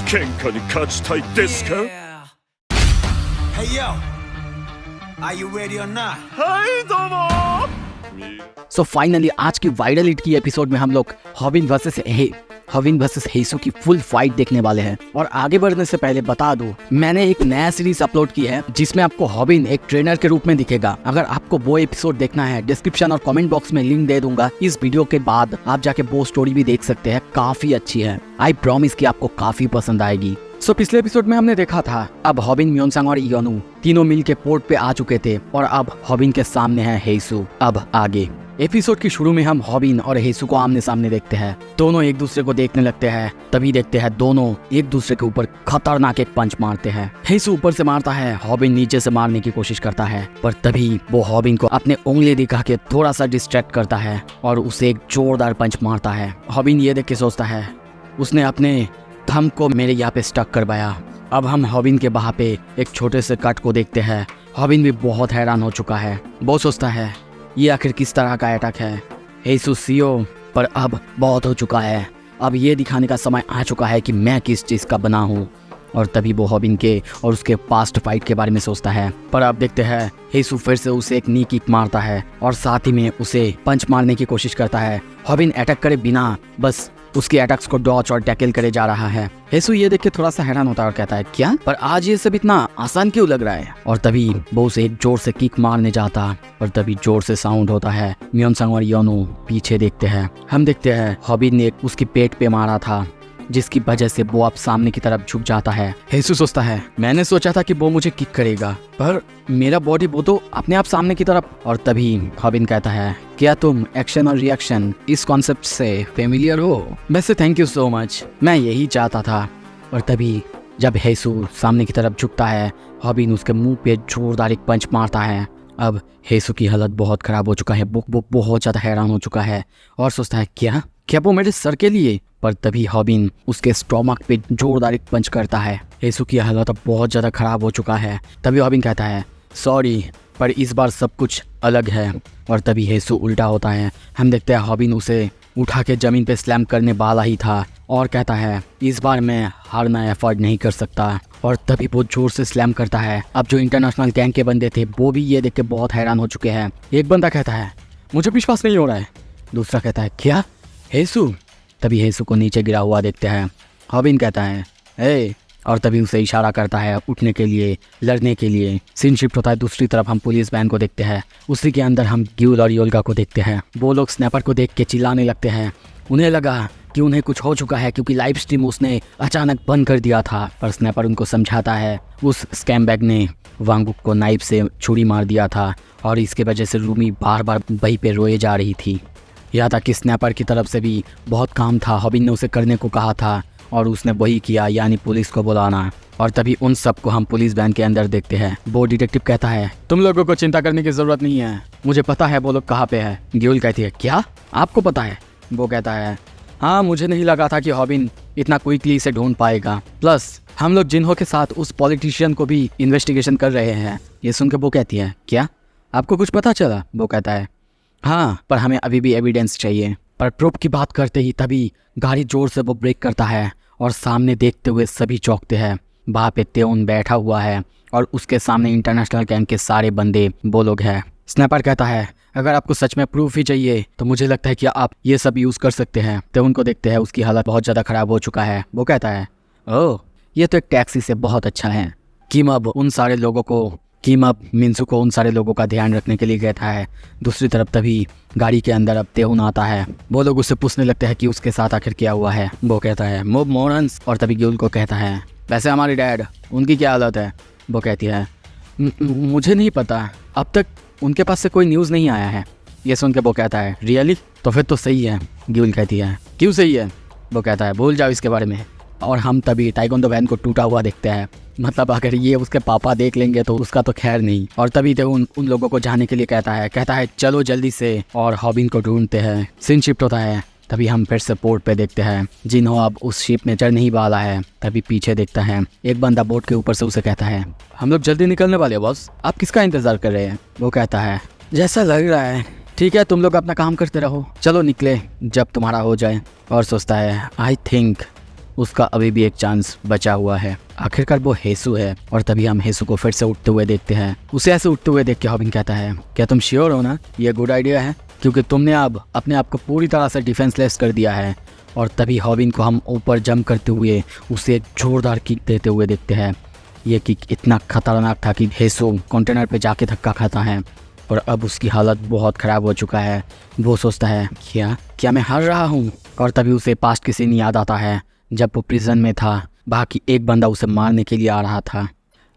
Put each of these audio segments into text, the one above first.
喧嘩に勝ちたいですか？ Hey yo, are you ready or not? はいどうも。सो finally आज की वायरल हिट की एपिसोड में हम लोग हॉबिन वर्सेस हेसू की फुल फाइट देखने वाले हैं। और आगे बढ़ने से पहले बता दूं, मैंने एक नया सीरीज अपलोड की है जिसमें आपको हॉबिन एक ट्रेनर के रूप में दिखेगा। अगर आपको वो एपिसोड देखना है, डिस्क्रिप्शन और कमेंट बॉक्स में लिंक दे दूंगा। इस वीडियो के बाद आप जाके वो स्टोरी भी देख सकते हैं, काफी अच्छी है। आई प्रॉमिस कि आपको काफी पसंद आएगी। सो पिछले एपिसोड में हमने देखा था अब हॉबिन, म्योनसंग और इयोनु तीनों मिल के पोर्ट पे आ चुके थे और अब हॉबिन के सामने है हेसू। अब आगे एपिसोड की शुरू में हम हॉबिन और हेसू को आमने सामने देखते हैं। दोनों एक दूसरे को देखने लगते हैं, तभी देखते हैं दोनों एक दूसरे के ऊपर खतरनाक एक पंच मारते हैं। हेसू ऊपर से मारता है, हॉबिन नीचे से मारने की कोशिश करता है, पर तभी वो हॉबिन को अपने उंगली दिखा के थोड़ा सा डिस्ट्रैक्ट करता है और उसे एक जोरदार पंच मारता है। हॉबिन ये देख के सोचता है उसने अपने थंब को मेरे यहाँ पे स्टक करवाया। अब हम हॉबिन के बाह पे एक छोटे से कट को देखते हैं। हॉबिन भी बहुत हैरान हो चुका है। वो सोचता है ये आखिर किस तरह का अटैक है। हेसू सीओ पर अब बहुत हो चुका है, अब ये दिखाने का समय आ चुका है कि मैं किस चीज़ का बना हूँ। और तभी वो हॉबिन के और उसके पास्ट फाइट के बारे में सोचता है। पर अब देखते हैं हेसू फिर से उसे एक नी किक मारता है और साथ ही में उसे पंच मारने की कोशिश करता है। हॉबिन अटैक करे बिना बस उसके अटैक्स को डॉच और टैकल करे जा रहा है। हेसू ये देख के थोड़ा सा हैरान होता है और कहता है क्या, पर आज ये सब इतना आसान क्यों लग रहा है। और तभी वो उसे एक जोर से किक मारने जाता और तभी जोर से साउंड होता है। म्योनसंग और इयोनु पीछे देखते हैं। हम देखते हैं हॉबिन ने उसकी पेट पे मारा था, जिसकी वजह से वो अब सामने की तरफ झुक जाता है। हेसू सोचता है मैंने सोचा था कि वो मुझे किक करेगा, पर मेरा बॉडी वो तो अपने आप सामने की तरफ। और तभी हॉबिन कहता है क्या तुम एक्शन और रिएक्शन इस कॉन्सेप्ट से फेमिलियर हो? वैसे थैंक यू सो मच, मैं यही चाहता था। और तभी जब हेसू सामने की तरफ झुकता है, हॉबिन उसके मुंह पे जोरदार एक पंच मारता है। अब हेसू की हालत बहुत खराब हो चुका है। वो बहुत ज्यादा हैरान हो चुका है और सोचता है क्या वो मेरे सर के लिए। पर तभी हॉबिन उसके स्टोमक पे जोरदार एक पंच करता है। हेसू की हालत अब बहुत ज़्यादा ख़राब हो चुका है। तभी हॉबिन कहता है सॉरी, पर इस बार सब कुछ अलग है। और तभी हेसू उल्टा होता है। हम देखते हैं हॉबिन उसे उठा के ज़मीन पे स्लैम करने वाला ही था और कहता है इस बार मैं हारना एफर्ट नहीं कर सकता। और तभी वो जोर से स्लैम करता है। अब जो इंटरनेशनल गैंग के बंदे थे वो भी ये देख के बहुत हैरान हो चुके हैं। एक बंदा कहता है मुझे विश्वास नहीं हो रहा है। दूसरा कहता है क्या हेसू? तभी हेसू को नीचे गिरा हुआ देखते हैं। हॉबिन कहता है ए, और तभी उसे इशारा करता है उठने के लिए, लड़ने के लिए। सीन शिफ्ट होता है दूसरी तरफ। हम पुलिस वैन को देखते हैं, उसी के अंदर हम ग्यूल और योल्गा को देखते हैं। वो लोग स्नैपर को देख के चिल्लाने लगते हैं। उन्हें लगा कि उन्हें कुछ हो चुका है क्योंकि लाइव स्ट्रीम उसने अचानक बंद कर दिया था। पर स्नैपर उनको समझाता है उस स्कैम बैग ने वांगुक को नाइफ से छुरी मार दिया था और इसके वजह से रूमी बार बार वहीं पे रोए जा रही थी। यहाँ तक कि स्नैपर की तरफ से भी बहुत काम था, हॉबिन ने उसे करने को कहा था और उसने वही किया, यानी पुलिस को बुलाना। और तभी उन सबको हम पुलिस वैन के अंदर देखते हैं। वो डिटेक्टिव कहता है तुम लोगों को चिंता करने की जरूरत नहीं है, मुझे पता है वो लोग कहाँ पे है। ग्यूल कहती है क्या आपको पता है? वो कहता है हाँ, मुझे नहीं लगा था कि हॉबिन इतना क्विकली इसे ढूंढ पाएगा। प्लस हम लोग जिन्हों के साथ उस पॉलिटिशियन को भी इन्वेस्टिगेशन कर रहे हैं। ये सुन के वो कहती है क्या आपको कुछ पता चला? वो कहता है हाँ, पर हमें अभी भी एविडेंस चाहिए। पर प्रूफ की बात करते ही तभी गाड़ी जोर से वो ब्रेक करता है और सामने देखते हुए सभी चौंकते हैं। वहाँ पे तेउन बैठा हुआ है और उसके सामने इंटरनेशनल गैंग के सारे बंदे वो लोग हैं। स्नैपर कहता है अगर आपको सच में प्रूफ ही चाहिए तो मुझे लगता है कि आप ये सब यूज़ कर सकते हैं। तेउन को देखते हैं, उसकी हालत बहुत ज़्यादा ख़राब हो चुका है। वो कहता है ओह, ये तो एक टैक्सी से बहुत अच्छा है। किम अब मिंसू को उन सारे लोगों का ध्यान रखने के लिए कहता है। दूसरी तरफ तभी गाड़ी के अंदर अब तेउन आता है। वो लोग उससे पूछने लगते हैं कि उसके साथ आखिर क्या हुआ है। वो कहता है मोब मोरन्स। और तभी ग्यूल को कहता है वैसे हमारे डैड, उनकी क्या हालत है? वो कहती है मुझे नहीं पता, अब तक उनके पास से कोई न्यूज़ नहीं आया है। ये सुन के वो कहता है रियली? तो फिर तो सही है। ग्यूल कहती है क्यों सही है? वो कहता है भूल जाओ इसके बारे में। और हम तभी ताइक्वांडो वैन को टूटा हुआ देखते हैं। मतलब अगर ये उसके पापा देख लेंगे तो उसका तो खैर नहीं। और तभी तो उन लोगों को जाने के लिए कहता है चलो जल्दी से, और हॉबिन को ढूंढते हैं। सीन शिफ्ट होता है। तभी हम फिर से पोर्ट पे देखते हैं। जिन्हों अब उस शिप में चढ़ने ही वाला है। तभी पीछे देखता है एक बंदा बोट के ऊपर से उसे कहता है हम लोग जल्दी निकलने वाले हैं बॉस, आप किसका इंतजार कर रहे हैं? वो कहता है जैसा लग रहा है ठीक है, तुम लोग अपना काम करते रहो, चलो निकले जब तुम्हारा हो जाए। और सोचता है आई थिंक उसका अभी भी एक चांस बचा हुआ है। आखिरकार वो हेसू है। और तभी हम हेसू को फिर से उठते हुए देखते हैं। उसे ऐसे उठते हुए देख के हॉबिन कहता है, क्या तुम श्योर हो ना ये गुड आइडिया है? क्योंकि तुमने अब अपने आप को पूरी तरह से डिफेंसलेस कर दिया है। और तभी हॉबिन को हम ऊपर जंप करते हुए उसे एक जोरदार किक देते हुए देखते हैं। ये किक इतना खतरनाक था कि हेसू कंटेनर पे जाके धक्का खाता है और अब उसकी हालत बहुत ख़राब हो चुका है। वो सोचता है, क्या मैं हार रहा हूँ? और तभी उसे पास्ट की सीन याद आता है जब वो प्रिजन में था। बाकी एक बंदा उसे मारने के लिए आ रहा था।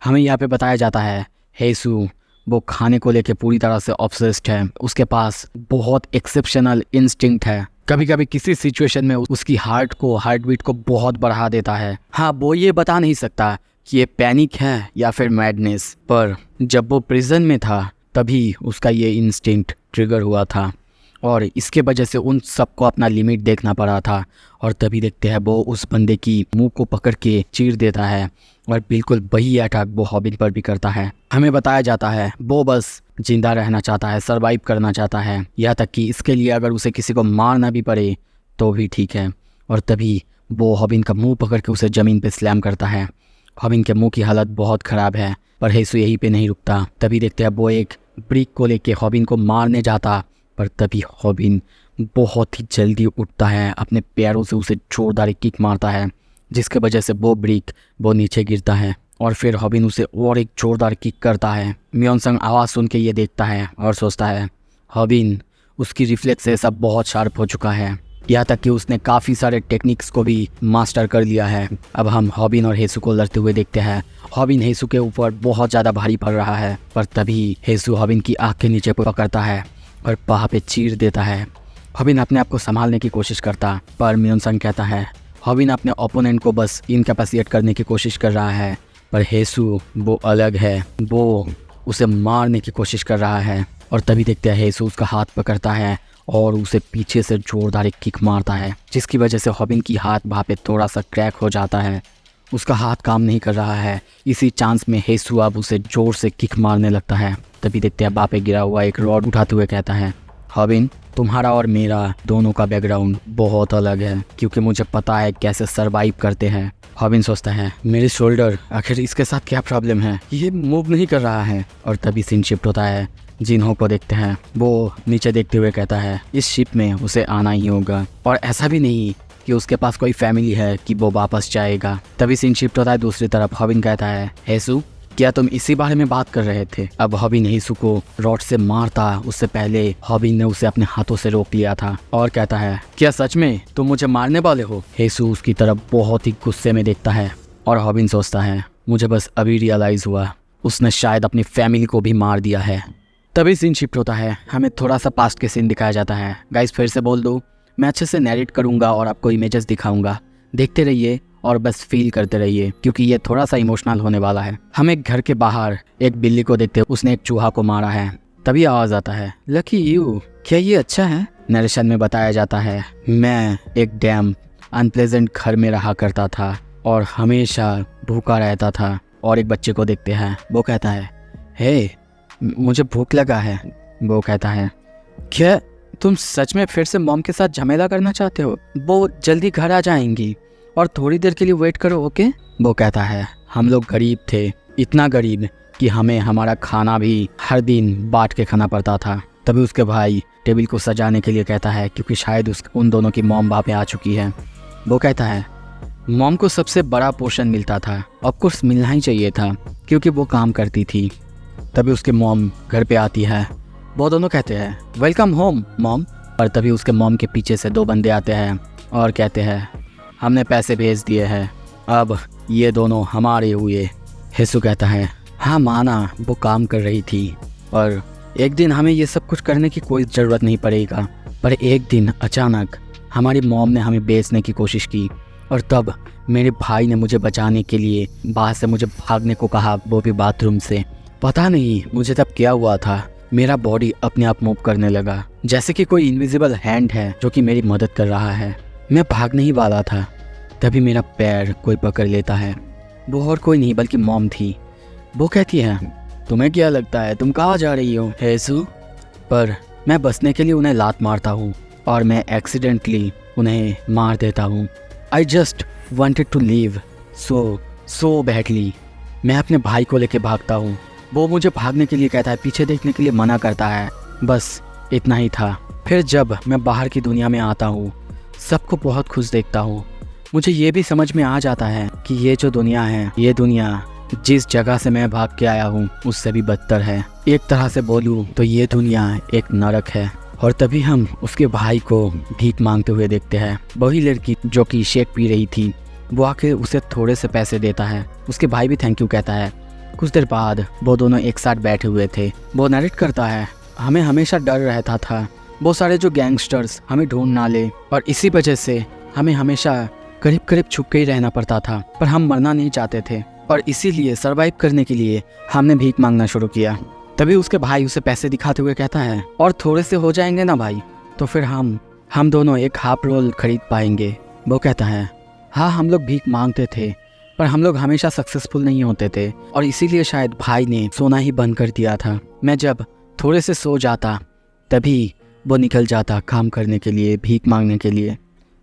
हमें यहाँ पे बताया जाता है हेसू वो खाने को लेके पूरी तरह से ऑब्सेस्ड है। उसके पास बहुत एक्सेप्शनल इंस्टिंक्ट है। कभी कभी किसी सिचुएशन में उसकी हार्ट बीट को बहुत बढ़ा देता है। हाँ, वो ये बता नहीं सकता कि ये पैनिक है या फिर मैडनेस, पर जब वो प्रिजन में था तभी उसका ये इंस्टिंक्ट ट्रिगर हुआ था और इसके वजह से उन सबको अपना लिमिट देखना पड़ा था। और तभी देखते हैं वो उस बंदे की मुंह को पकड़ के चीर देता है और बिल्कुल वही अटैक वो हॉबिन पर भी करता है। हमें बताया जाता है वो बस जिंदा रहना चाहता है, सर्वाइव करना चाहता है, यहाँ तक कि इसके लिए अगर उसे किसी को मारना भी पड़े तो भी ठीक है। और तभी वो हॉबिन का मुंह पकड़ के उसे ज़मीन पे स्लैम करता है। हॉबिन के मुंह की हालत बहुत ख़राब है, पर हेसू यहीं पे नहीं रुकता। तभी देखते हैं वो एक ब्रिक को लेके हॉबिन को मारने जाता, पर तभी हॉबिन बहुत ही जल्दी उठता है, अपने पैरों से उसे जोरदार किक मारता है, जिसके वजह से वो ब्रिक वो नीचे गिरता है। और फिर हॉबिन उसे और एक जोरदार किक करता है। मियोनसंग आवाज़ सुन के ये देखता है और सोचता है हॉबिन उसकी रिफ्लेक्स से सब बहुत शार्प हो चुका है, यहाँ तक कि उसने काफ़ी सारे टेक्निक्स को भी मास्टर कर लिया है। अब हम हॉबिन और हेसू को लड़ते हुए देखते हैं। हॉबिन हेसू के ऊपर बहुत ज़्यादा भारी पड़ रहा है, पर तभी हेसू हॉबिन की आँख के नीचे पकड़ता है और वहाँ पे चीर देता है। हॉबिन अपने आप को संभालने की कोशिश करता, पर मियोनसंग कहता है हॉबिन अपने ओपोनेंट को बस इनकैपेसिटेट करने की कोशिश कर रहा है, पर हेसू वो अलग है, वो उसे मारने की कोशिश कर रहा है। और तभी देखते हैं हेसू उसका हाथ पकड़ता है और उसे पीछे से जोरदार एक किक मारता है, जिसकी वजह से हॉबिन की हाथ वहाँ पे थोड़ा सा क्रैक हो जाता है। उसका हाथ काम नहीं कर रहा है। इसी चांस में हेसू अब उसे जोर से किक मारने लगता है। तभी देखते हैं वहाँ पे गिरा हुआ एक रॉड उठाते हुए कहता है हॉबिन तुम्हारा और मेरा दोनों का बैकग्राउंड बहुत अलग है, क्योंकि मुझे पता है कैसे सरवाइव करते हैं। हॉबिन सोचता है मेरे शोल्डर, आखिर इसके साथ क्या प्रॉब्लम है, ये मूव नहीं कर रहा है। और तभी सीन शिफ्ट होता है। जिन्हों को देखते हैं वो नीचे देखते हुए कहता है इस शिप में उसे आना ही होगा, और ऐसा भी नहीं कि उसके पास कोई फैमिली है कि वो वापस जाएगा। तभी सीन शिफ्ट होता है दूसरी तरफ। हॉबिन कहता है हेसू क्या तुम इसी बारे में बात कर रहे थे? अब हॉबिन हेसू को रॉड से मारता उससे पहले हॉबिन ने उसे अपने हाथों से रोक लिया था और कहता है क्या सच में तुम मुझे मारने वाले हो? हेसू उसकी तरफ बहुत ही गुस्से में देखता है और हॉबिन सोचता है मुझे बस अभी रियलाइज हुआ उसने शायद अपनी फैमिली को भी मार दिया है। तभी सीन शिफ्ट होता है। हमें थोड़ा सा पास्ट के सीन दिखाया जाता है। गाइस फिर से बोल दो, मैं अच्छे से नैरेट करूँगा और आपको इमेजेस दिखाऊंगा, देखते रहिए और बस फील करते रहिए, क्योंकि ये थोड़ा सा इमोशनल होने वाला है। हम एक घर के बाहर एक बिल्ली को देखते उसने एक चूहा को मारा है। तभी आवाज़ आता है लकी यू, क्या ये अच्छा है? नरेशन में बताया जाता है मैं एक डैम अनप्लेजेंट घर में रहा करता था और हमेशा भूखा रहता था। और एक बच्चे को देखते हैं, वो कहता है हे मुझे भूख लगा है। वो कहता है क्या तुम सच में फिर से मॉम के साथ झमेला करना चाहते हो? वो जल्दी घर आ जाएंगी और थोड़ी देर के लिए वेट करो, ओके? वो कहता है हम लोग गरीब थे, इतना गरीब कि हमें हमारा खाना भी हर दिन बांट के खाना पड़ता था। तभी उसके भाई टेबल को सजाने के लिए कहता है, क्योंकि शायद उन दोनों की मॉम वहाँ पे आ चुकी है। वो कहता है मॉम को सबसे बड़ा पोर्शन मिलता था, ऑफकोर्स मिलना ही चाहिए था क्योंकि वो काम करती थी। तभी उसके मॉम घर पे आती है। वो दोनों कहते हैं वेलकम होम मॉम। और तभी उसके मॉम के पीछे से दो बंदे आते हैं और कहते हैं हमने पैसे भेज दिए हैं, अब ये दोनों हमारे हुए। हेसू कहता है हाँ माना वो काम कर रही थी और एक दिन हमें ये सब कुछ करने की कोई ज़रूरत नहीं पड़ेगा, पर एक दिन अचानक हमारी मॉम ने हमें बेचने की कोशिश की और तब मेरे भाई ने मुझे बचाने के लिए बाहर से मुझे भागने को कहा, वो भी बाथरूम से। पता नहीं मुझे तब क्या हुआ था, मेरा बॉडी अपने आप मूव करने लगा, जैसे कि कोई इनविजिबल हैंड है जो कि मेरी मदद कर रहा है। मैं भागने ही वाला था, तभी मेरा पैर कोई पकड़ लेता है। वो और कोई नहीं बल्कि मॉम थी। वो कहती है तुम्हें क्या लगता है तुम कहाँ जा रही हो हेसू? पर मैं बचने के लिए उन्हें लात मारता हूँ और मैं एक्सीडेंटली उन्हें मार देता हूँ। I just wanted to leave so badly. मैं अपने भाई को लेके भागता हूँ, वो मुझे भागने के लिए कहता है, पीछे देखने के लिए मना करता है। बस इतना ही था। फिर जब मैं बाहर की दुनिया में आता हूँ, सबको बहुत खुश देखता हूँ। मुझे ये भी समझ में आ जाता है कि ये जो दुनिया है, ये दुनिया जिस जगह से मैं भाग के आया हूँ उससे भी बदतर है। एक तरह से बोलूँ तो ये दुनिया एक नरक है। और तभी हम उसके भाई को भीख मांगते हुए देखते हैं। वही लड़की जो कि शेक पी रही थी, वो आके उसे थोड़े से पैसे देता है। उसके भाई भी थैंक यू कहता है। कुछ देर बाद वो दोनों एक साथ बैठे हुए थे। वो नरेट करता है, हमें हमेशा डर रहता था वो सारे जो गैंगस्टर्स हमें ढूंढ ना ले, और इसी वजह से हमें हमेशा करीब करीब छुप के ही रहना पड़ता था। पर हम मरना नहीं चाहते थे और इसीलिए सरवाइव करने के लिए हमने भीख मांगना शुरू किया। तभी उसके भाई उसे पैसे दिखाते हुए कहता है, और थोड़े से हो जाएंगे ना भाई, तो फिर हम दोनों एक हाफ रोल खरीद पाएंगे। वो कहता है, हाँ हम लोग भीख मांगते थे पर हम लोग हमेशा सक्सेसफुल नहीं होते थे, और इसीलिए शायद भाई ने सोना ही बंद कर दिया था। मैं जब थोड़े से सो जाता तभी वो निकल जाता काम करने के लिए, भीख मांगने के लिए।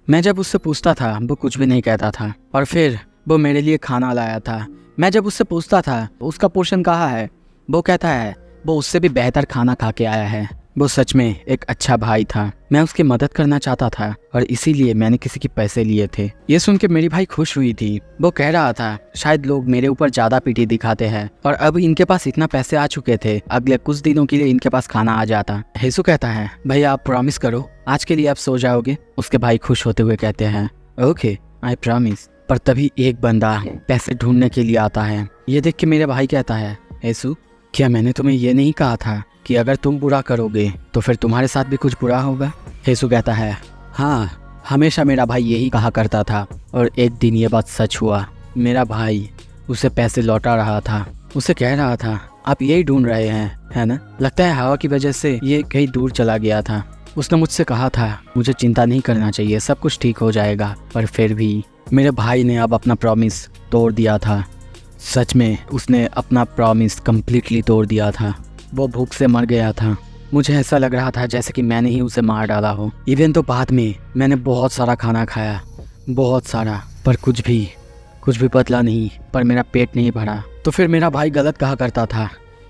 मैं जब उससे पूछता था वो कुछ भी नहीं कहता था, और फिर वो मेरे लिए खाना लाया था। मैं जब उससे पूछता था उसका पोर्शन कहाँ है, वो कहता है वो उससे भी बेहतर खाना खा के आया है। वो सच में एक अच्छा भाई था। मैं उसकी मदद करना चाहता था और इसीलिए मैंने किसी के पैसे लिए थे। ये सुन के मेरी भाई खुश हुई थी। वो कह रहा था शायद लोग मेरे ऊपर ज्यादा पीटी दिखाते हैं और अब इनके पास इतना पैसे आ चुके थे, अगले कुछ दिनों के लिए इनके पास खाना आ जाता। हेसु कहता है, भैया आप प्रॉमिस करो आज के लिए आप सो जाओगे। उसके भाई खुश होते हुए कहते हैं, ओके आई प्रॉमिस। पर तभी एक बंदा पैसे ढूंढने के लिए आता है। ये देख के मेरे भाई कहता है, हेसु क्या मैंने तुम्हें ये नहीं कहा था कि अगर तुम बुरा करोगे तो फिर तुम्हारे साथ भी कुछ बुरा होगा? हेसु कहता है, हाँ हमेशा मेरा भाई यही कहा करता था और एक दिन ये बात सच हुआ। मेरा भाई उसे पैसे लौटा रहा था, उसे कह रहा था आप यही ढूंढ रहे हैं, है ना? लगता है हवा की वजह से ये कहीं दूर चला गया था। उसने मुझसे कहा था मुझे चिंता नहीं करना चाहिए, सब कुछ ठीक हो जाएगा, पर फिर भी मेरे भाई ने अब अपना प्रॉमिस तोड़ दिया था। सच में उसने अपना प्रॉमिस कम्प्लीटली तोड़ दिया था। वो भूख से मर गया था। मुझे ऐसा लग रहा था जैसे कि मैंने ही उसे मार डाला हो। इवन तो बाद में मैंने बहुत सारा खाना खाया, बहुत सारा, पर कुछ भी पतला नहीं, पर मेरा पेट नहीं भरा। तो फिर मेरा भाई गलत कहा करता था।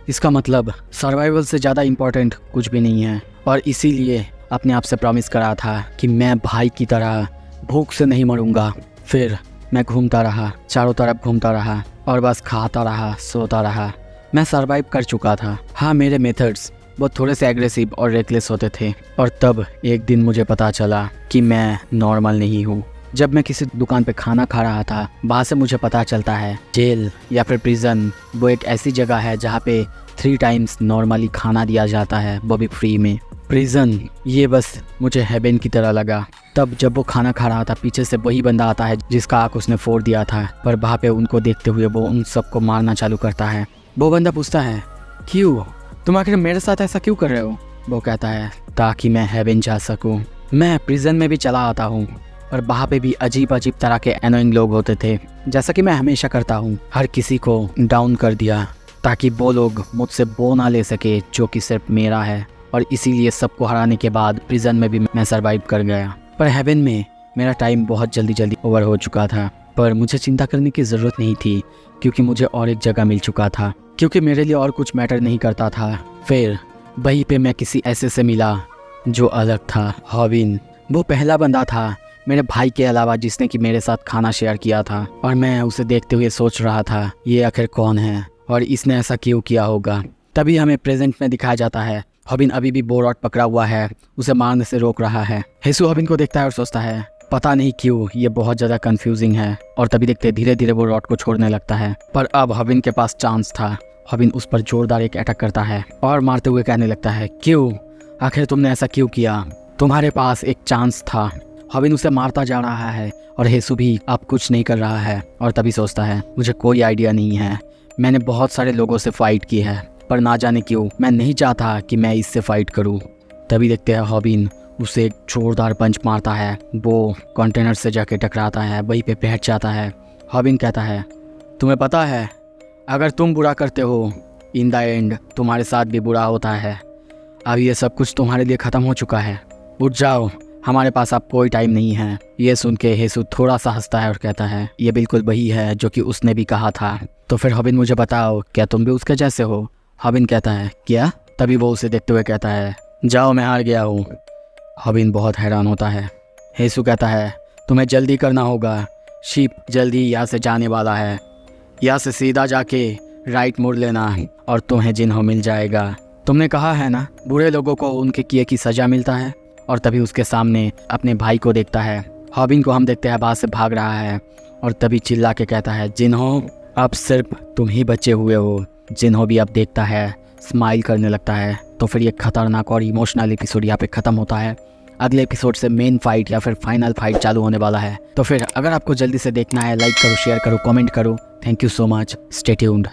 इसका मतलब सर्वाइवल से ज़्यादा इम्पोर्टेंट कुछ भी नहीं है, और इसीलिए अपने आप से प्रॉमिस करा था कि मैं भाई की तरह भूख से नहीं मरूंगा। फिर मैं घूमता रहा, चारों तरफ घूमता रहा और बस खाता रहा, सोता रहा। मैं सरवाइव कर चुका था। हाँ मेरे मेथड्स वो थोड़े से एग्रेसिव और रेकलेस होते थे, और तब एक दिन मुझे पता चला कि मैं नॉर्मल नहीं हूँ। जब मैं किसी दुकान पे खाना खा रहा था, वहाँ से मुझे पता चलता है जेल या फिर प्रिजन वो एक ऐसी जगह है जहाँ पे 3 टाइम्स नॉर्मली खाना दिया जाता है, वो भी फ्री में। प्रिजन ये बस मुझे हेवन की तरह लगा। तब जब वो खाना खा रहा था, पीछे से वही बंदा आता है जिसका आँख उसने फोड़ दिया था, पर वहाँ पे उनको देखते हुए वो उन सबको मारना चालू करता है। वो बंदा पूछता है, क्यों तुम आखिर मेरे साथ ऐसा क्यों कर रहे हो? वो कहता है, ताकि मैं हेवन जा सकूं। मैं प्रिजन में भी चला आता हूँ और वहाँ पे भी अजीब अजीब तरह के एनोइंग लोग होते थे, जैसा कि मैं हमेशा करता हूँ। हर किसी को डाउन कर दिया ताकि वो लोग मुझसे वो ना ले सके जो कि सिर्फ मेरा है, और इसीलिए सबको हराने के बाद प्रिजन में भी मैं सर्वाइव कर गया। पर हेवन में मेरा टाइम बहुत जल्दी ओवर हो चुका था, पर मुझे चिंता करने की ज़रूरत नहीं थी क्योंकि मुझे और एक जगह मिल चुका था, क्योंकि मेरे लिए और कुछ मैटर नहीं करता था। फिर वहीं पे मैं किसी ऐसे से मिला जो अलग था। हॉबिन वो पहला बंदा था मेरे भाई के अलावा जिसने कि मेरे साथ खाना शेयर किया था, और मैं उसे देखते हुए सोच रहा था ये आखिर कौन है और इसने ऐसा क्यों किया होगा। तभी हमें प्रेजेंट में दिखाया जाता है हॉबिन अभी भी बोरॉट पकड़ा हुआ है, उसे मारने से रोक रहा है। हेसु हॉबिन को देखता है और सोचता है पता नहीं क्यों ये बहुत ज़्यादा कंफ्यूजिंग है, और तभी देखते धीरे धीरे वो रॉड को छोड़ने लगता है। पर अब हॉबिन के पास चांस था। हॉबिन उस पर जोरदार एक अटैक करता है और मारते हुए कहने लगता है, क्यों आखिर तुमने ऐसा क्यों किया? तुम्हारे पास एक चांस था। हॉबिन उसे मारता जा रहा है और हेसु भी अब कुछ नहीं कर रहा है, और तभी सोचता है मुझे कोई आइडिया नहीं है, मैंने बहुत सारे लोगों से फाइट की है, पर ना जाने क्यों मैं नहीं चाहता कि मैं इससे फाइट करूं। तभी देखते हैं हॉबिन उसे एक जोरदार पंच मारता है, वो कंटेनर से जाके टकराता है, वहीं पे बैठ जाता है। हॉबिन कहता है, तुम्हें पता है अगर तुम बुरा करते हो इन द एंड तुम्हारे साथ भी बुरा होता है। अब ये सब कुछ तुम्हारे लिए ख़त्म हो चुका है, उठ जाओ हमारे पास अब कोई टाइम नहीं है। ये सुन के हेसू थोड़ा सा हंसता है और कहता है ये बिल्कुल वही है जो कि उसने भी कहा था। तो फिर हॉबिन मुझे बताओ, क्या तुम भी उसके जैसे हो? हॉबिन कहता है क्या? तभी वो उसे देखते हुए कहता है जाओ मैं हार गया हूँ। हॉबिन बहुत हैरान होता है। हेसू कहता है तुम्हें जल्दी करना होगा, शिप जल्दी यहाँ से जाने वाला है। यहाँ से सीधा जाके राइट मुड़ लेना और तुम्हें जिन्हों मिल जाएगा। तुमने कहा है ना बुरे लोगों को उनके किए की सज़ा मिलता है। और तभी उसके सामने अपने भाई को देखता है। हॉबिन को हम देखते हैं बाहर से भाग रहा है और तभी चिल्ला के कहता है जिन्हों अब सिर्फ तुम ही बचे हुए हो। जिन्हों भी अब देखता है स्माइल करने लगता है। तो फिर ये खतरनाक और इमोशनल एपिसोड यहाँ पे ख़त्म होता है। अगले एपिसोड से मेन फाइट या फिर फाइनल फाइट चालू होने वाला है। तो फिर अगर आपको जल्दी से देखना है लाइक करो, शेयर करो, कमेंट करो। Thank you so much, stay tuned.